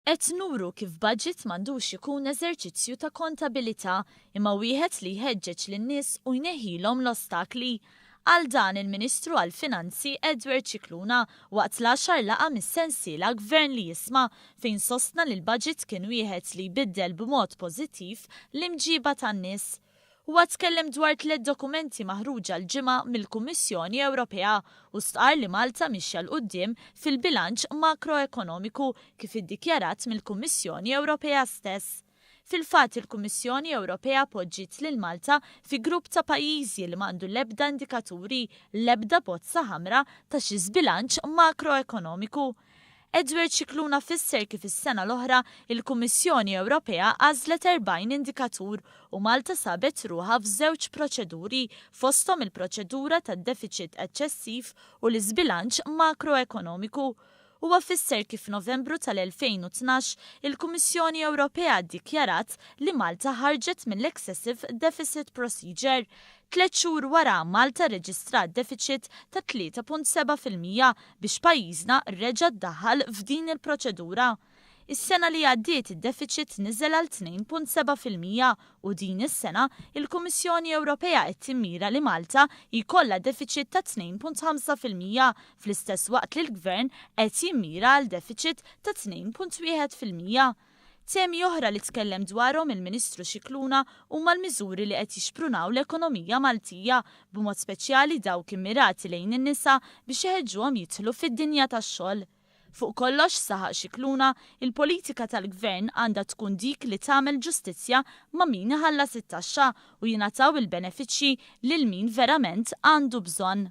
Qed nuru kif Baġit m'għandux ikun eżerċizzju ta' kontabilità imma wieħed li jħeġġeġ lin-nies u jneħħilhom l-ostakli. Għal dan il-Ministru għall-Finanzi Edward Scicluna waqt l-għaxar laqgħa mis-sensiela Gvern li Jisma fejn sostna li l-Baġit kien wieħed li jbiddel b'mod pożittiv l-imġiba tan-nies. Huwa tkellem dwar 3 dokumenti maħruġa l-ġimgħa mill-Kummissjoni Ewropea u stqar li Malta mixja l quddiem fil-bilanċ makroekonomiku kif iddikjarat mill-Kummissjoni Ewropea stess. Fil-fatt il-Kummissjoni Ewropea poġġiet lil Malta fi grupp ta' pajjiżi li m'għandu l-ebda indikaturi l-ebda bozza ħamra ta' xi żbilanċ makroekonomiku. Edward Scicluna fisser kif is-sena l-oħra il-Kummissjoni Ewropea għażlet 40 indikatur u Malta sabet ruħha f'żewġ proċeduri fosthom il-proċedura tad-deficit eċċessiv u l-iżbilanċ makroekonomiku. Huwa fisser kif Novembru tal-2012 il-Kummissjoni Ewropea ddikjarat li Malta ħarġet mill-Excessive Deficit Procedure. 3 xhur wara Malta reġistrat deficit ta' 3.7% biex pajjiżna reġa' ddaħħal f'din il-proċedura. Is-sena li għaddiet id-deficit niżel għal 2.7% u din is-sena il-Kummissjoni Ewropea qed timmira li Malta jkollha deficit ta' 2.5% fl-istess waqt li l-Gvern qed jimmira għal deficit ta' 2.1%. Temi oħra li tkellem dwarhom il-Ministru Scicluna huma l-miżuri li qed jixprunaw l-ekonomija Maltija b'mod speċjali dawk immirati lejn in-nisa biex iħeġġuhom jidħlu fid-dinja tax-xogħol. Fuq kollox saħaq Scicluna, il-politika tal-Gvern għandha tkun dik li tagħmel ġustizzja ma' min iħallas it-taxxa u jingħataw il-benefiċċji lil min verament għandu bżonn.